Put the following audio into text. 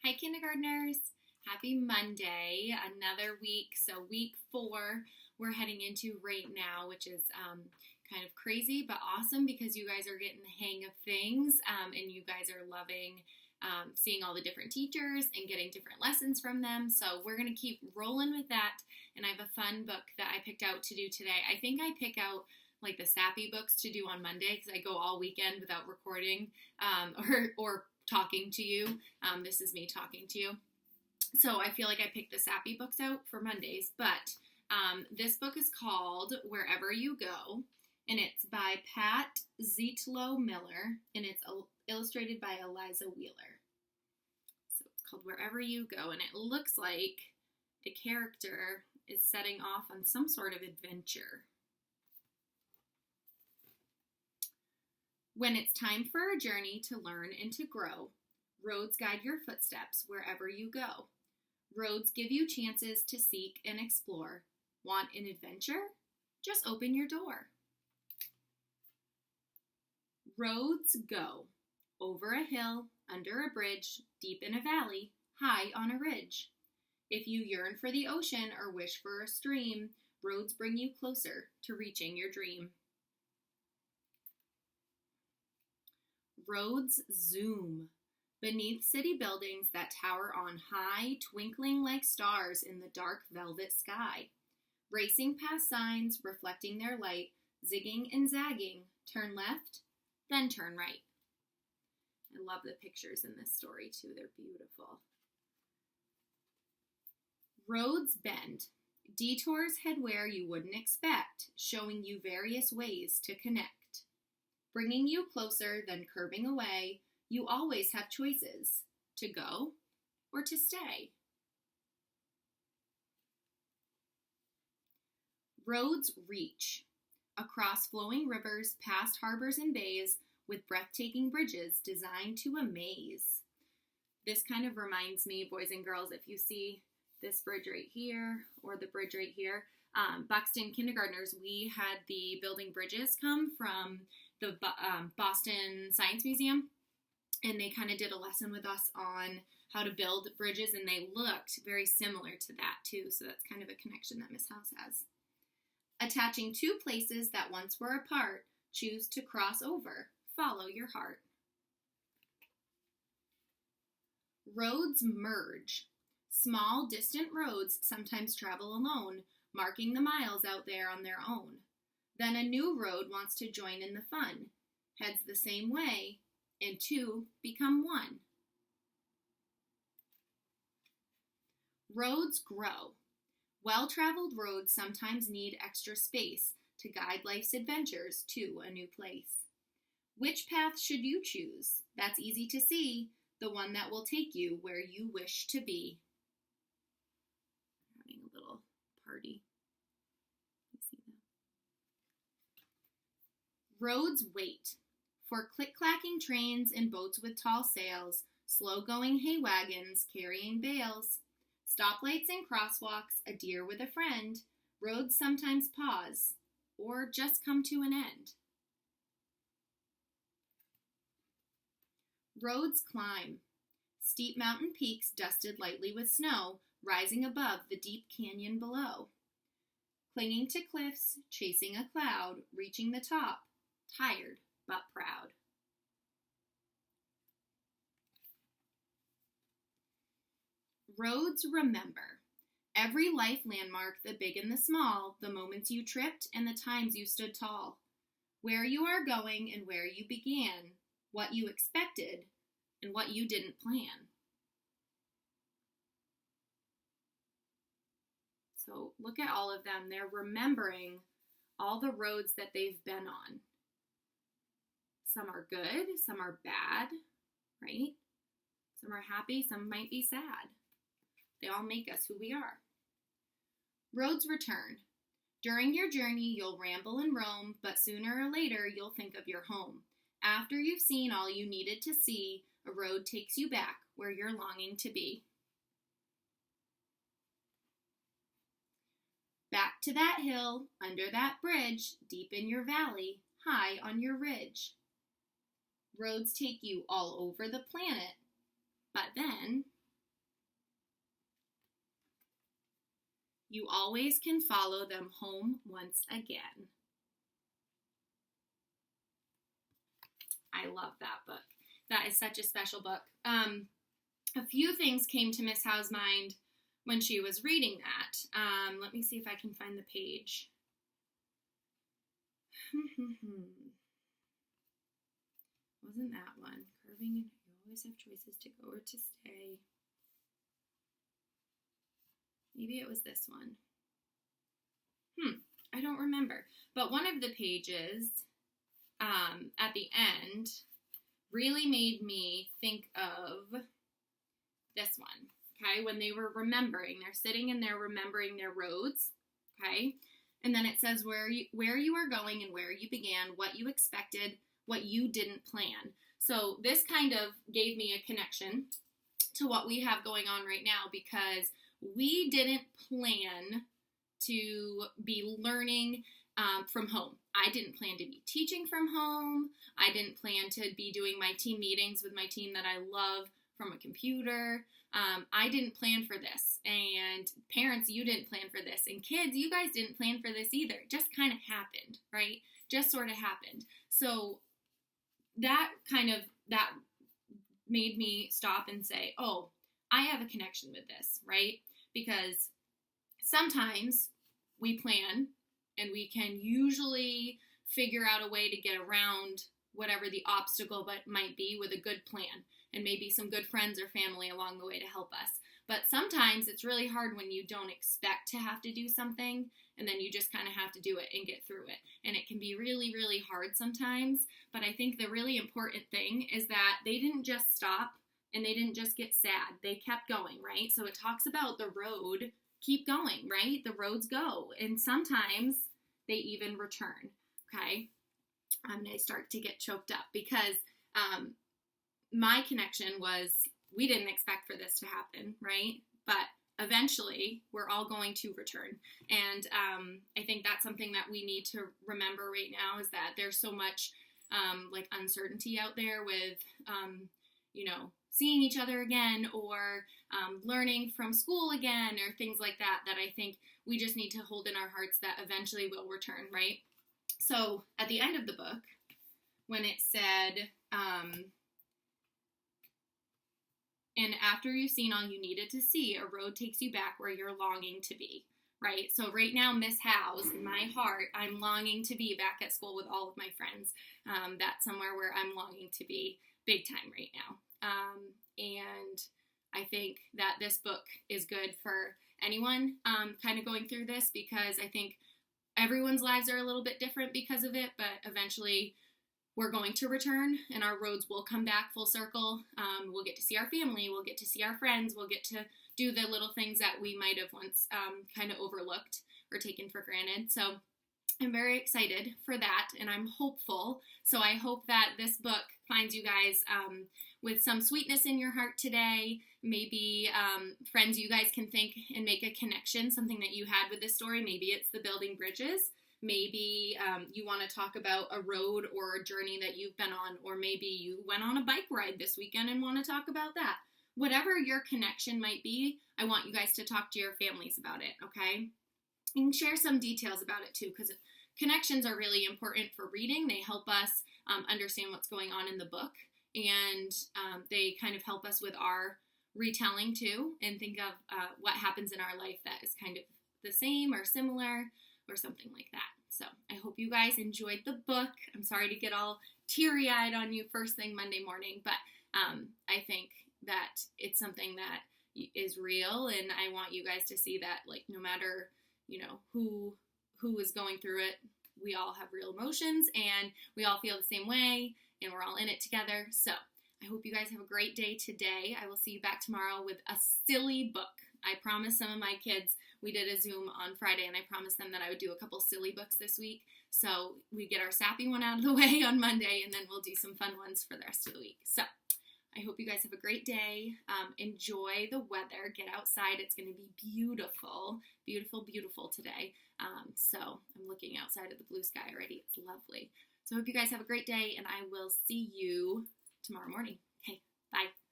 Hi, kindergartners. Happy Monday. Another week. So, week 4, we're heading into right now, which is kind of crazy but awesome because you guys are getting the hang of things and you guys are loving seeing all the different teachers and getting different lessons from them. So, we're going to keep rolling with that. And I have a fun book that I picked out to do today. I think I pick out like the sappy books to do on Monday because I go all weekend without recording or talking to you. This is me talking to you. So I feel like I picked the sappy books out for Mondays, but this book is called Wherever You Go, and it's by Pat Zietlow Miller, and it's illustrated by Eliza Wheeler. So it's called Wherever You Go, and it looks like the character is setting off on some sort of adventure. When it's time for a journey to learn and to grow, roads guide your footsteps wherever you go. Roads give you chances to seek and explore. Want an adventure? Just open your door. Roads go over a hill, under a bridge, deep in a valley, high on a ridge. If you yearn for the ocean or wish for a stream, roads bring you closer to reaching your dream. Roads zoom beneath city buildings that tower on high, twinkling like stars in the dark velvet sky. Racing past signs, reflecting their light, zigging and zagging, turn left, then turn right. I love the pictures in this story too, they're beautiful. Roads bend. Detours head where you wouldn't expect, showing you various ways to connect. Bringing you closer, then curving away, you always have choices, to go or to stay. Roads reach across flowing rivers, past harbors and bays, with breathtaking bridges designed to amaze. This kind of reminds me, boys and girls, if you see this bridge right here or the bridge right here, Buxton kindergartners, we had the building bridges come from the Boston Science Museum, and they kind of did a lesson with us on how to build bridges, and they looked very similar to that too, so that's kind of a connection that Miss House has. Attaching two places that once were apart, choose to cross over, follow your heart. Roads merge. Small, distant roads sometimes travel alone, marking the miles out there on their own. Then a new road wants to join in the fun, heads the same way, and two become one. Roads grow. Well-traveled roads sometimes need extra space to guide life's adventures to a new place. Which path should you choose? That's easy to see, the one that will take you where you wish to be. Having a little party. Roads wait for click-clacking trains and boats with tall sails, slow-going hay wagons carrying bales, stoplights and crosswalks, a deer with a friend. Roads sometimes pause or just come to an end. Roads climb. Steep mountain peaks dusted lightly with snow, rising above the deep canyon below. Clinging to cliffs, chasing a cloud, reaching the top, tired but proud. Roads remember. Every life landmark, the big and the small, the moments you tripped and the times you stood tall. Where you are going and where you began, what you expected and what you didn't plan. So look at all of them. They're remembering all the roads that they've been on. Some are good, some are bad, right? Some are happy, some might be sad. They all make us who we are. Roads return. During your journey, you'll ramble and roam, but sooner or later, you'll think of your home. After you've seen all you needed to see, a road takes you back where you're longing to be. Back to that hill, under that bridge, deep in your valley, high on your ridge. Roads take you all over the planet, but then You always can follow them home once again. I love that book. That is such a special book. A few things came to Miss Howe's mind when she was reading that. Let me see if I can find the page. Wasn't that one? Curving, you always have choices to go or to stay. Maybe it was this one. I don't remember. But one of the pages at the end really made me think of this one, okay? When they were remembering, they're sitting and they're remembering their roads, okay? And then it says where you are going and where you began, what you expected, what you didn't plan. So this kind of gave me a connection to what we have going on right now, because we didn't plan to be learning from home. I didn't plan to be teaching from home. I didn't plan to be doing my team meetings with my team that I love from a computer. I didn't plan for this. And parents, you didn't plan for this. And kids, you guys didn't plan for this either. It just kind of happened, right? Just sort of happened. So that made me stop and say, oh, I have a connection with this, right? Because sometimes we plan and we can usually figure out a way to get around whatever the obstacle might be with a good plan and maybe some good friends or family along the way to help us. But sometimes it's really hard when you don't expect to have to do something and then you just kind of have to do it and get through it. And it can be really, really hard sometimes. But I think the really important thing is that they didn't just stop and they didn't just get sad. They kept going, right? So it talks about the road. Keep going, right? The roads go. And sometimes they even return, okay? I'm going to start to get choked up because my connection was we didn't expect for this to happen, right? But eventually we're all going to return. And I think that's something that we need to remember right now is that there's so much like uncertainty out there with, seeing each other again or learning from school again or things like that, that I think we just need to hold in our hearts that eventually we'll return, right? So at the end of the book, when it said, and after you've seen all you needed to see, a road takes you back where you're longing to be, right? So right now, Miss Howe's, in my heart, I'm longing to be back at school with all of my friends. That's somewhere where I'm longing to be big time right now. And I think that this book is good for anyone kind of going through this, because I think everyone's lives are a little bit different because of it, but eventually we're going to return and our roads will come back full circle. We'll get to see our family, we'll get to see our friends, we'll get to do the little things that we might have once kind of overlooked or taken for granted. So I'm very excited for that, and I'm hopeful. So I hope that this book finds you guys with some sweetness in your heart today. Maybe friends you guys can think and make a connection, something that you had with this story. Maybe it's the building bridges. Maybe you want to talk about a road or a journey that you've been on, or maybe you went on a bike ride this weekend and want to talk about that. Whatever your connection might be, I want you guys to talk to your families about it, okay? And share some details about it too, because connections are really important for reading. They help us understand what's going on in the book, and they kind of help us with our retelling too, and think of what happens in our life that is kind of the same or similar or something like that. So I hope you guys enjoyed the book. I'm sorry to get all teary-eyed on you first thing Monday morning, but I think that it's something that is real, and I want you guys to see that, like, no matter who is going through it, we all have real emotions and we all feel the same way and we're all in it together. So I hope you guys have a great day today. I will see you back tomorrow with a silly book. I promised some of my kids, we did a Zoom on Friday, and I promised them that I would do a couple silly books this week. So we get our sappy one out of the way on Monday, and then we'll do some fun ones for the rest of the week. So I hope you guys have a great day. Enjoy the weather. Get outside. It's going to be beautiful, beautiful, beautiful today. So I'm looking outside at the blue sky already. It's lovely. So I hope you guys have a great day, and I will see you tomorrow morning. Okay, bye.